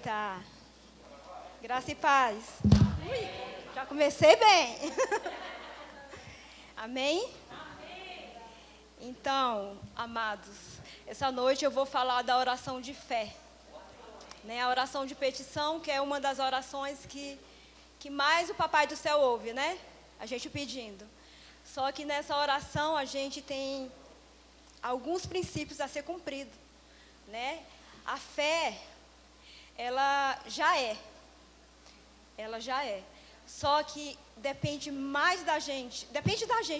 Eita! Graça e paz. Ui, já comecei bem. Amém? Então, amados, essa noite eu vou falar da oração de fé. Né? A oração de petição, que é uma das orações que mais o Papai do Céu ouve, né? A gente pedindo. Só que nessa oração a gente tem alguns princípios a ser cumprido, né? A fé, ela já é. Só que depende mais da gente,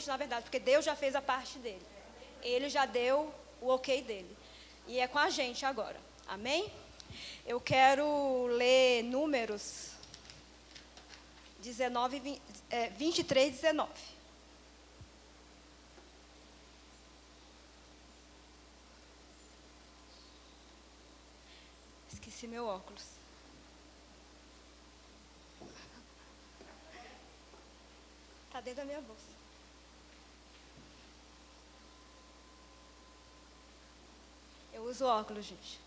na verdade, porque Deus já fez a parte dele. Ele já deu o ok dele. E é com a gente agora. Amém? Eu quero ler Números 23, 19. Esqueci meu óculos. Está dentro da minha bolsa. Eu uso óculos, gente.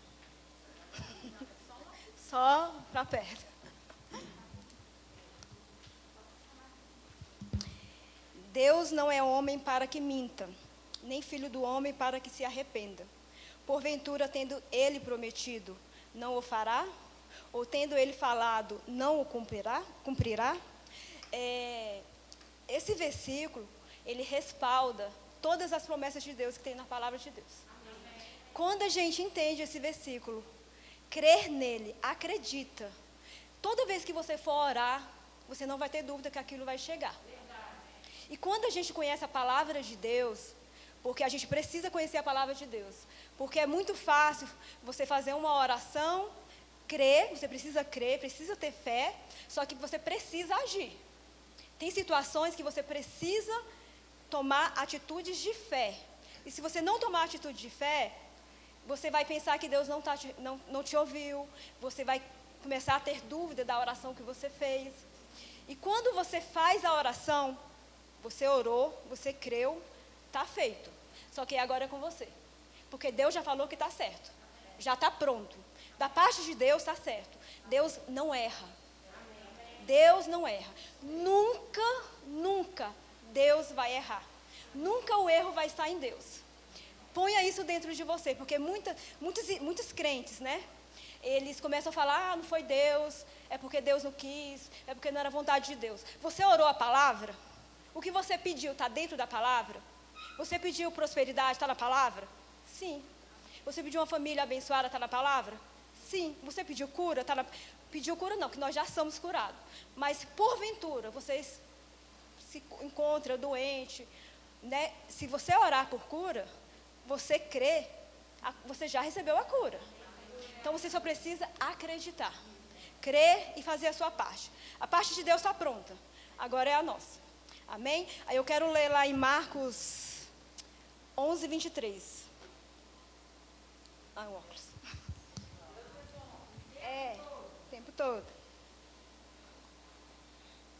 Só para perto. Deus não é homem para que minta, nem filho do homem para que se arrependa. Porventura, tendo ele prometido, não o fará? Ou tendo ele falado, não o cumprirá? Esse versículo, ele respalda todas as promessas de Deus que tem na palavra de Deus. Amém. Quando a gente entende esse versículo, crer nele, acredita, toda vez que você for orar, você não vai ter dúvida que aquilo vai chegar. Verdade. E quando a gente conhece a palavra de Deus, porque a gente precisa conhecer a palavra de Deus, porque é muito fácil você fazer uma oração, crer, você precisa crer, precisa ter fé, só que você precisa agir. Tem situações que você precisa tomar atitudes de fé. E se você não tomar atitude de fé, você vai pensar que Deus não te ouviu. Você vai começar a ter dúvida da oração que você fez. E quando você faz a oração, você orou, você creu, está feito. Só que agora é com você. Porque Deus já falou que está certo. Já está pronto. Da parte de Deus está certo. Deus não erra. Deus não erra. Nunca Deus vai errar. Nunca o erro vai estar em Deus. Ponha isso dentro de você, porque muitos crentes, né? Eles começam a falar, não foi Deus, é porque Deus não quis, é porque não era vontade de Deus. Você orou a palavra? O que você pediu está dentro da palavra? Você pediu prosperidade, está na palavra? Sim. Você pediu uma família abençoada, está na palavra? Sim. Você pediu cura, está na palavra? Pediu cura não, que nós já somos curados. Mas, porventura, você se encontra doente, né? Se você orar por cura, você crê, você já recebeu a cura. Então, você só precisa acreditar. Crer e fazer a sua parte. A parte de Deus está pronta. Agora é a nossa. Amém? Aí eu quero ler lá em Marcos 11, 23. O óculos. O tempo todo.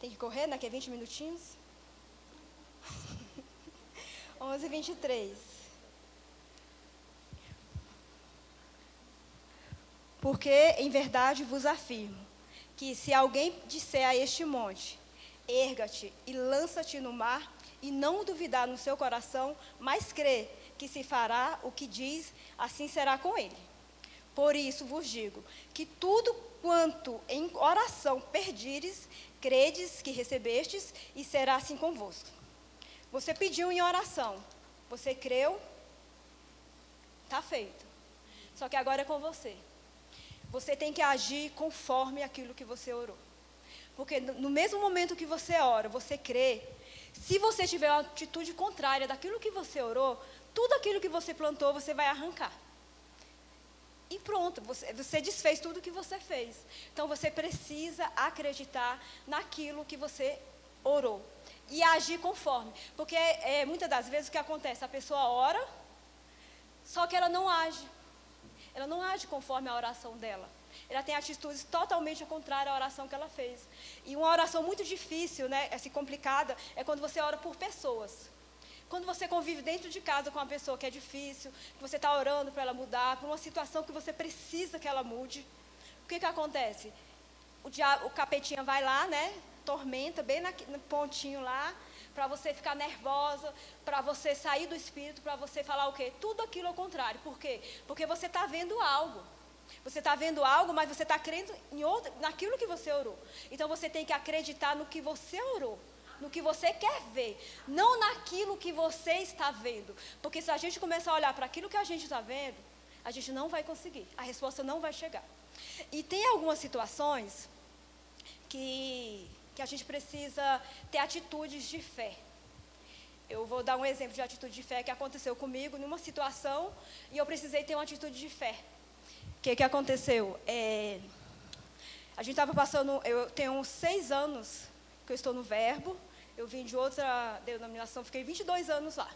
Tem que correr, né? Que é 20 minutinhos. 11, 23. Porque, em verdade, vos afirmo, que se alguém disser a este monte, erga-te e lança-te no mar, e não duvidar no seu coração, mas crê que se fará o que diz, assim será com ele. Por isso vos digo, que tudo quanto em oração perdires, credes que recebestes, e será assim convosco. Você pediu em oração, você creu, está feito. Só que agora é com você. Você tem que agir conforme aquilo que você orou. Porque no mesmo momento que você ora, você crê, se você tiver uma atitude contrária daquilo que você orou, tudo aquilo que você plantou, você vai arrancar. E pronto, você desfez tudo o que você fez. Então, você precisa acreditar naquilo que você orou. E agir conforme. Porque muitas das vezes o que acontece? A pessoa ora, só que ela não age. Ela não age conforme a oração dela. Ela tem atitudes totalmente contrárias à oração que ela fez. E uma oração muito difícil, né, assim, complicada, é quando você ora por pessoas. Quando você convive dentro de casa com uma pessoa que é difícil, que você está orando para ela mudar, por uma situação que você precisa que ela mude, O que acontece? O capetinha vai lá, né? Tormenta, bem no pontinho lá, para você ficar nervosa, para você sair do espírito, para você falar o quê? Tudo aquilo ao contrário. Por quê? Porque você está vendo algo. Você está vendo algo, mas você está crendo naquilo que você orou. Então você tem que acreditar no que você orou, no que você quer ver, não naquilo que você está vendo. Porque se a gente começar a olhar para aquilo que a gente está vendo, a gente não vai conseguir, a resposta não vai chegar. E tem algumas situações que a gente precisa ter atitudes de fé. Eu vou dar um exemplo de atitude de fé que aconteceu comigo numa situação e eu precisei ter uma atitude de fé. O que aconteceu? A gente estava passando, eu tenho uns 6 anos que eu estou no Verbo, eu vim de outra denominação, fiquei 22 anos lá.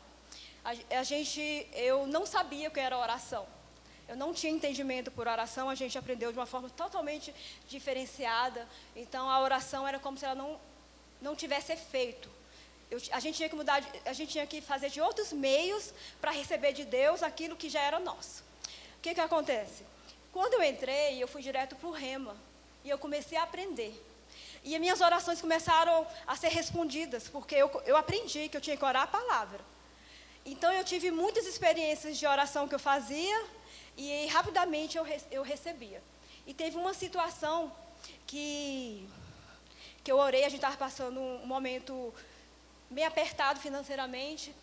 Eu não sabia o que era oração. Eu não tinha entendimento por oração, a gente aprendeu de uma forma totalmente diferenciada. Então, a oração era como se ela não tivesse efeito. A gente tinha que mudar, a gente tinha que fazer de outros meios para receber de Deus aquilo que já era nosso. O que acontece? Quando eu entrei, eu fui direto para o Rema. E eu comecei a aprender. E as minhas orações começaram a ser respondidas, porque eu aprendi que eu tinha que orar a palavra. Então, eu tive muitas experiências de oração que eu fazia, e rapidamente eu recebia. E teve uma situação que eu orei, a gente estava passando um momento bem apertado financeiramente,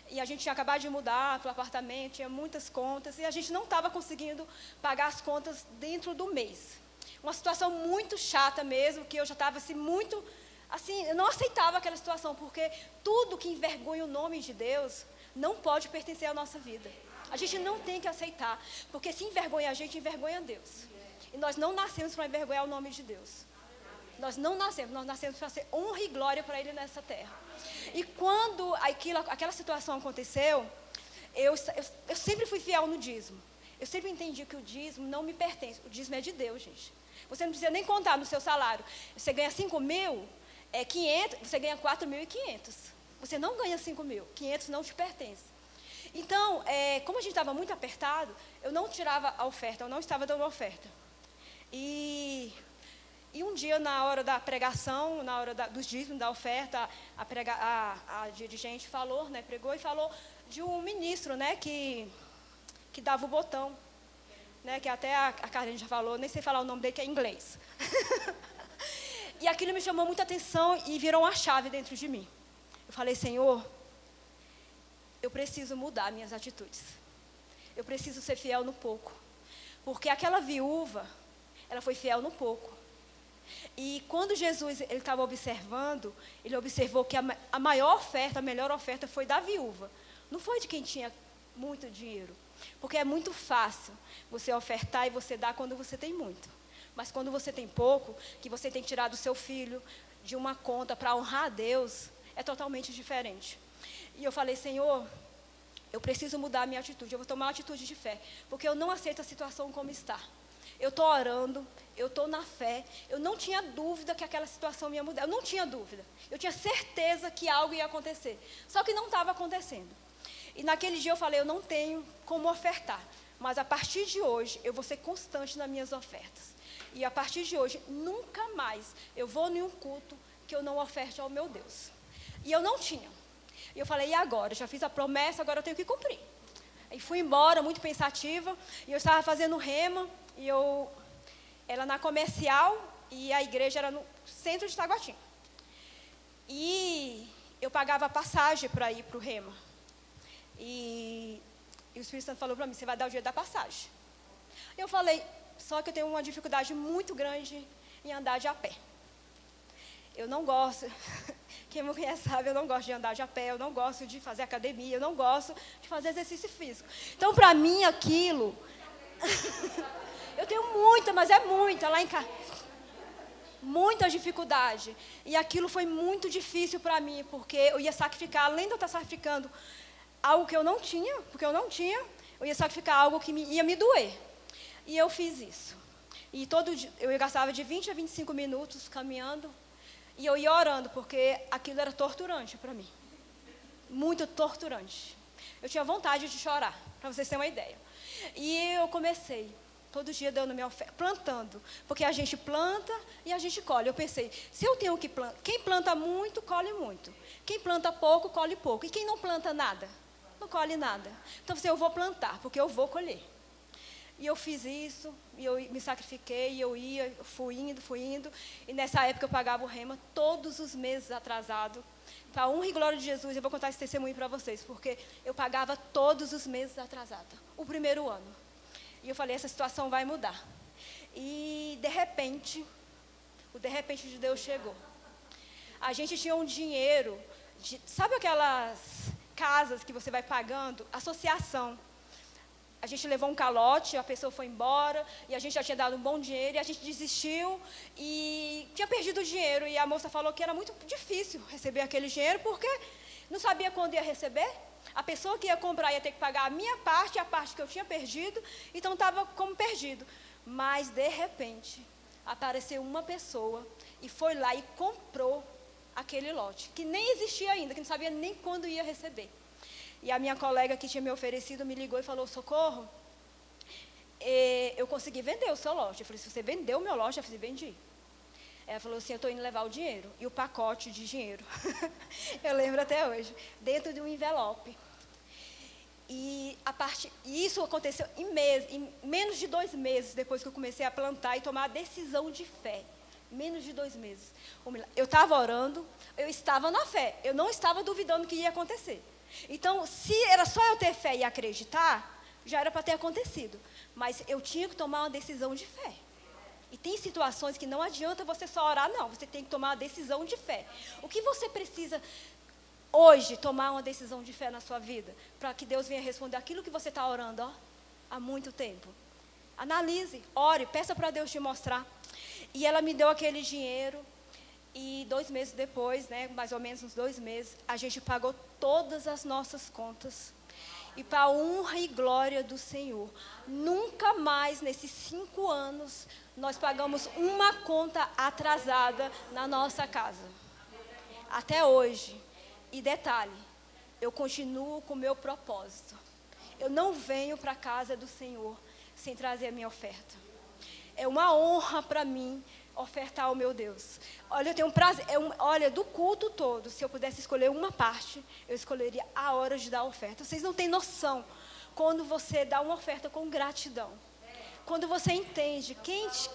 e a gente tinha acabado de mudar para o apartamento, tinha muitas contas, e a gente não estava conseguindo pagar as contas dentro do mês. Uma situação muito chata mesmo, que eu já estava assim, eu não aceitava aquela situação, porque tudo que envergonha o nome de Deus não pode pertencer à nossa vida. A gente não tem que aceitar, porque se envergonha a gente, envergonha Deus. E nós não nascemos para envergonhar o nome de Deus. Nós não nascemos, nós nascemos para ser honra e glória para Ele nessa terra. E quando aquela situação aconteceu, eu sempre fui fiel no dízimo. Eu sempre entendi que o dízimo não me pertence. O dízimo é de Deus, gente. Você não precisa nem contar no seu salário. Você ganha 5 mil, 500, você ganha 4.500. Você não ganha 5 mil, 500 não te pertence. Então, como a gente estava muito apertado, eu não tirava a oferta, eu não estava dando oferta. E um dia, na hora da pregação, na hora dos dízimos, da oferta, a dirigente falou, né, pregou e falou de um ministro, né, que dava o botão, né, que até a Karen já falou, nem sei falar o nome dele, que é em inglês. E aquilo me chamou muita atenção e virou uma chave dentro de mim. Eu falei, Senhor, eu preciso mudar minhas atitudes. Eu preciso ser fiel no pouco. Porque aquela viúva, ela foi fiel no pouco. E quando Jesus estava observando, ele observou que a maior oferta, a melhor oferta foi da viúva. Não foi de quem tinha muito dinheiro. Porque é muito fácil você ofertar e você dar quando você tem muito. Mas quando você tem pouco, que você tem que tirar do seu filho de uma conta para honrar a Deus, é totalmente diferente. E eu falei, Senhor, eu preciso mudar a minha atitude, eu vou tomar uma atitude de fé, porque eu não aceito a situação como está. Eu estou orando, eu estou na fé, eu não tinha dúvida que aquela situação ia mudar, eu não tinha dúvida. Eu tinha certeza que algo ia acontecer, só que não estava acontecendo. E naquele dia eu falei, eu não tenho como ofertar, mas a partir de hoje eu vou ser constante nas minhas ofertas. E a partir de hoje, nunca mais eu vou em um culto que eu não oferte ao meu Deus. E eu não tinha. E eu falei, e agora? Eu já fiz a promessa, agora eu tenho que cumprir. Aí fui embora, muito pensativa, e eu estava fazendo rema, e era na Comercial, e a igreja era no centro de Taguatinga. E eu pagava a passagem para ir para o rema. E o Espírito Santo falou para mim, você vai dar o dinheiro da passagem. Eu falei, só que eu tenho uma dificuldade muito grande em andar de a pé. Eu não gosto, quem me conhece sabe, eu não gosto de andar de a pé, eu não gosto de fazer academia, eu não gosto de fazer exercício físico. Então, para mim, aquilo, eu tenho muita, mas é muita, lá em casa, muita dificuldade. E aquilo foi muito difícil para mim, porque eu ia sacrificar, além de eu estar sacrificando algo que eu não tinha, porque eu não tinha, eu ia sacrificar algo que ia me doer. E eu fiz isso. E todo dia, eu gastava de 20 a 25 minutos caminhando, e eu ia orando, porque aquilo era torturante para mim. Muito torturante. Eu tinha vontade de chorar, para vocês terem uma ideia. E eu comecei. todo dia dando minha oferta, plantando, porque a gente planta e a gente colhe. Eu pensei, se eu tenho que plantar, quem planta muito, colhe muito. Quem planta pouco, colhe pouco. E quem não planta nada, não colhe nada. Então, eu vou plantar, porque eu vou colher. E eu fiz isso, e eu me sacrifiquei, e eu ia, fui indo. E nessa época eu pagava o rema todos os meses atrasado. Para a honra e glória de Jesus, eu vou contar esse testemunho para vocês, porque eu pagava todos os meses atrasado, o primeiro ano. E eu falei, essa situação vai mudar. E de repente de Deus chegou. A gente tinha um dinheiro, sabe aquelas casas que você vai pagando? Associação. A gente levou um calote, a pessoa foi embora, e a gente já tinha dado um bom dinheiro, e a gente desistiu, e tinha perdido o dinheiro, e a moça falou que era muito difícil receber aquele dinheiro, porque não sabia quando ia receber. A pessoa que ia comprar ia ter que pagar a minha parte, a parte que eu tinha perdido, então estava como perdido. Mas, de repente, apareceu uma pessoa, e foi lá e comprou aquele lote, que nem existia ainda, que não sabia nem quando ia receber. E a minha colega que tinha me oferecido me ligou e falou, Socorro, eu consegui vender o seu lote. Eu falei, se você vendeu o meu lote, eu falei, vendi. Ela falou assim, eu estou indo levar o dinheiro. E o pacote de dinheiro, eu lembro até hoje, dentro de um envelope. E isso aconteceu em menos de 2 meses, depois que eu comecei a plantar e tomar a decisão de fé. Menos de 2 meses. Eu estava orando, eu estava na fé, eu não estava duvidando que ia acontecer. Então, se era só eu ter fé e acreditar, já era para ter acontecido. Mas eu tinha que tomar uma decisão de fé. E tem situações que não adianta você só orar, não. Você tem que tomar uma decisão de fé. O que você precisa hoje tomar uma decisão de fé na sua vida? Para que Deus venha responder aquilo que você está orando há muito tempo. Analise, ore, peça para Deus te mostrar. E ela me deu aquele dinheiro. E 2 meses depois, mais ou menos uns 2 meses, a gente pagou todas as nossas contas. E para a honra e glória do Senhor, nunca mais nesses 5 anos, nós pagamos uma conta atrasada na nossa casa. Até hoje. E detalhe, eu continuo com o meu propósito. Eu não venho para a casa do Senhor sem trazer a minha oferta. É uma honra para mim ofertar ao meu Deus. Olha, eu tenho um prazer, olha, do culto todo, se eu pudesse escolher uma parte, eu escolheria a hora de dar a oferta. Vocês não têm noção quando você dá uma oferta com gratidão. Quando você entende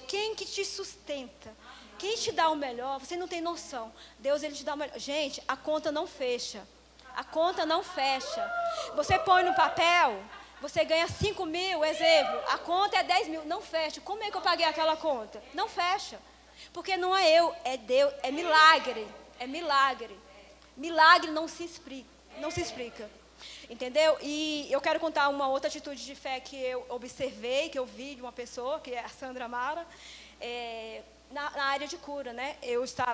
quem que te sustenta, quem te dá o melhor, você não tem noção. Deus, Ele te dá o melhor. Gente, a conta não fecha. A conta não fecha. Você põe no papel, você ganha 5 mil, exemplo, a conta é 10 mil, não fecha. Como é que eu paguei aquela conta? Não fecha. Porque não é eu, é Deus, é milagre. É milagre. Milagre não se explica. Entendeu? E eu quero contar uma outra atitude de fé que eu observei, que eu vi de uma pessoa, que é a Sandra Mara, na área de cura, né?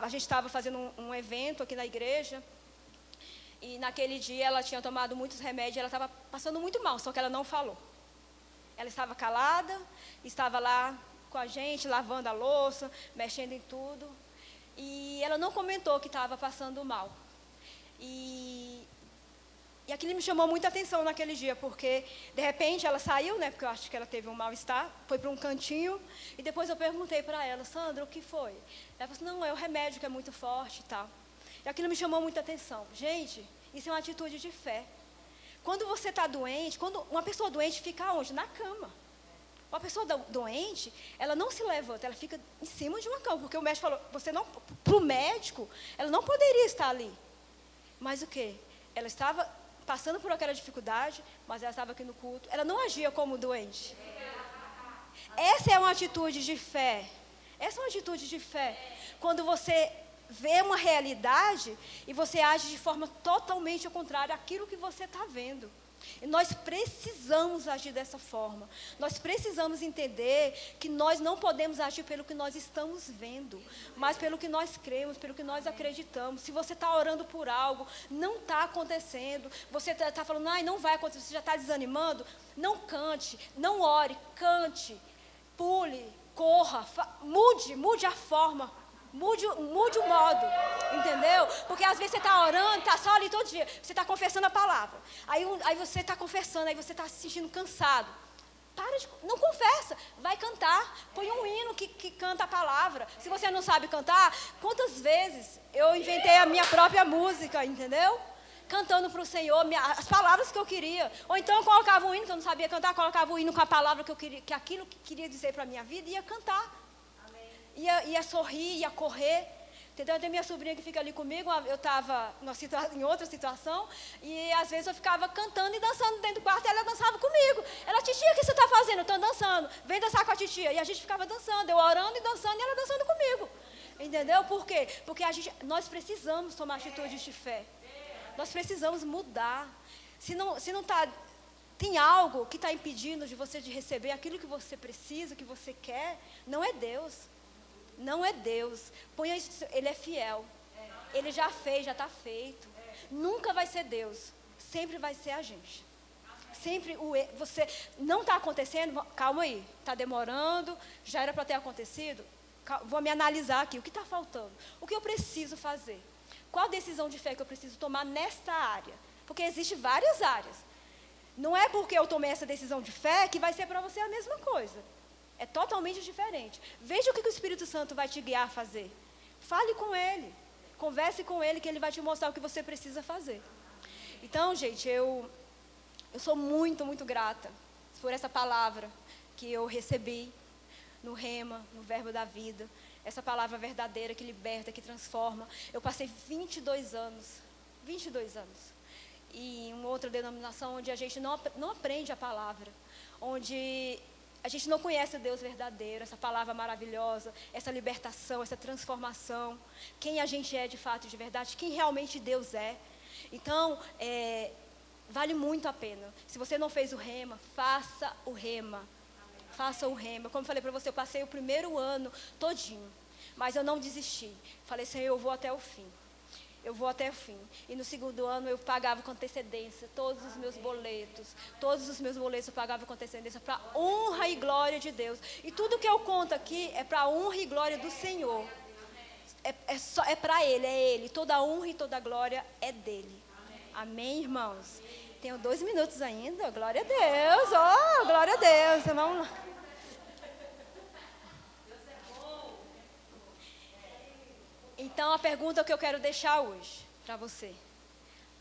A gente estava fazendo um evento aqui na igreja, e naquele dia ela tinha tomado muitos remédios, ela estava passando muito mal, só que ela não falou. Ela estava calada, estava lá com a gente, lavando a louça, mexendo em tudo, e ela não comentou que estava passando mal. E aquilo me chamou muita atenção naquele dia, porque de repente ela saiu, né, porque eu acho que ela teve um mal-estar, foi para um cantinho, e depois eu perguntei para ela, Sandra, o que foi? Ela falou assim, não, é o remédio que é muito forte e tal. E aquilo me chamou muita atenção. Gente, isso é uma atitude de fé. Quando você está doente, quando uma pessoa doente fica onde? Na cama. Uma pessoa doente, ela não se levanta, ela fica em cima de uma cama, porque o médico falou, para o médico, ela não poderia estar ali. Mas o quê? Ela estava passando por aquela dificuldade, mas ela estava aqui no culto, ela não agia como doente. Essa é uma atitude de fé. Essa é uma atitude de fé. Quando você vê uma realidade e você age de forma totalmente ao contrário àquilo que você está vendo. E nós precisamos agir dessa forma. Nós precisamos entender que nós não podemos agir pelo que nós estamos vendo, mas pelo que nós cremos, pelo que nós acreditamos. Se você está orando por algo, não está acontecendo, você está falando, ai, não vai acontecer, você já está desanimando, não cante, não ore, cante, pule, corra, mude a forma. Mude o modo, entendeu? Porque às vezes você está orando, está só ali todo dia, você está confessando a palavra. Aí você está confessando, aí você está se sentindo cansado. Não confessa, vai cantar, põe um hino que canta a palavra. Se você não sabe cantar, quantas vezes eu inventei a minha própria música, entendeu? Cantando para o Senhor as palavras que eu queria. Ou então eu colocava um hino que eu não sabia cantar, colocava um hino com a palavra que eu queria, que aquilo que queria dizer para a minha vida, e ia cantar. Ia sorrir, ia correr. Entendeu? Tem minha sobrinha que fica ali comigo, eu estava em outra situação, e às vezes eu ficava cantando e dançando dentro do quarto, e ela dançava comigo. Ela, titia, o que você está fazendo? Eu estou dançando. Vem dançar com a titia. E a gente ficava dançando, eu orando e dançando, e ela dançando comigo. Entendeu? Por quê? Porque nós precisamos tomar atitudes de fé. Nós precisamos mudar. Se não tá, tem algo que está impedindo de você de receber aquilo que você precisa, que você quer, não é Deus. Não é Deus. Ele é fiel. Ele já fez, já está feito. Nunca vai ser Deus. Sempre vai ser a gente. Sempre você não está acontecendo, calma aí. Está demorando, já era para ter acontecido. Vou me analisar aqui. O que está faltando? O que eu preciso fazer? Qual decisão de fé que eu preciso tomar nesta área? Porque existem várias áreas. Não é porque eu tomei essa decisão de fé que vai ser para você a mesma coisa. É totalmente diferente. Veja o que o Espírito Santo vai te guiar a fazer. Fale com Ele. Converse com Ele, que Ele vai te mostrar o que você precisa fazer. Então, gente, eu sou muito, muito grata por essa palavra que eu recebi no Rema, no Verbo da Vida. Essa palavra verdadeira que liberta, que transforma. Eu passei 22 anos em uma outra denominação onde a gente não aprende a palavra, onde a gente não conhece o Deus verdadeiro, essa palavra maravilhosa, essa libertação, essa transformação, quem a gente é de fato, de verdade, quem realmente Deus é. Então, vale muito a pena. Se você não fez o Rema, faça o Rema. Faça o Rema. Como eu falei para você, eu passei o primeiro ano todinho, mas eu não desisti. Falei, Senhor, eu vou até o fim. Eu vou até o fim. E no segundo ano eu pagava com antecedência todos os meus boletos. Todos os meus boletos eu pagava com antecedência para honra e glória de Deus. E tudo que eu conto aqui é para honra e glória do Senhor. É para Ele, é Ele. Toda a honra e toda a glória é dEle. Amém, irmãos? Tenho 2 minutos ainda. Glória a Deus. Oh, glória a Deus. Vamos lá. Então, a pergunta que eu quero deixar hoje para você: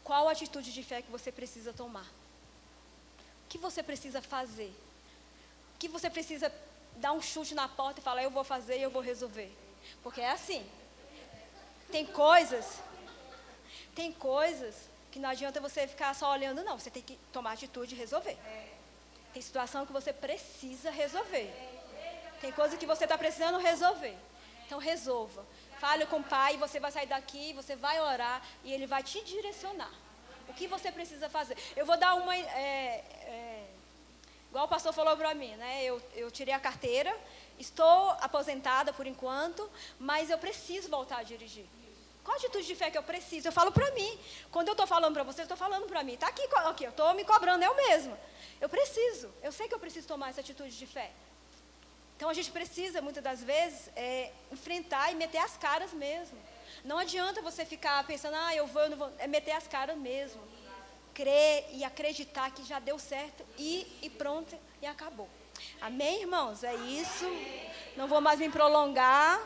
qual atitude de fé que você precisa tomar? O que você precisa fazer? O que você precisa dar um chute na porta e falar, eu vou fazer e eu vou resolver? Porque é assim. Tem coisas que não adianta você ficar só olhando, não. Você tem que tomar atitude e resolver. Tem situação que você precisa resolver. Tem coisa que você está precisando resolver. Então, resolva. Fale com o Pai, você vai sair daqui, você vai orar e Ele vai te direcionar. O que você precisa fazer? Eu vou dar uma... igual o pastor falou para mim, né? Eu tirei a carteira, estou aposentada por enquanto, mas eu preciso voltar a dirigir. Qual atitude de fé que eu preciso? Eu falo para mim. Quando eu estou falando para você, eu estou falando para mim. Está aqui, eu estou me cobrando eu mesma. Eu sei que eu preciso tomar essa atitude de fé. Então, a gente precisa, muitas das vezes, enfrentar e meter as caras mesmo. Não adianta você ficar pensando, eu vou, eu não vou. É meter as caras mesmo. Crer e acreditar que já deu certo e pronto, e acabou. Amém, irmãos? É isso. Não vou mais me prolongar,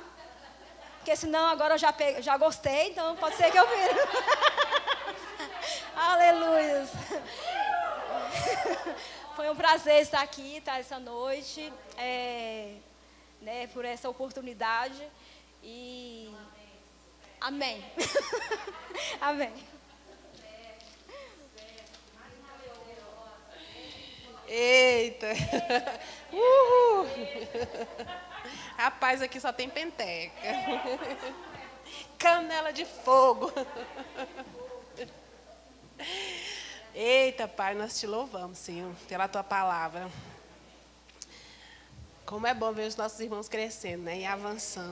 porque senão agora eu já gostei, então pode ser que eu vire. Aleluia. Foi um prazer estar aqui, essa noite, né, por essa oportunidade. E amém. Amém. Eita! Uhul! Rapaz, aqui só tem penteca. Canela de fogo. Eita, Pai, nós te louvamos, Senhor, pela Tua palavra. Como é bom ver os nossos irmãos crescendo, né, e avançando.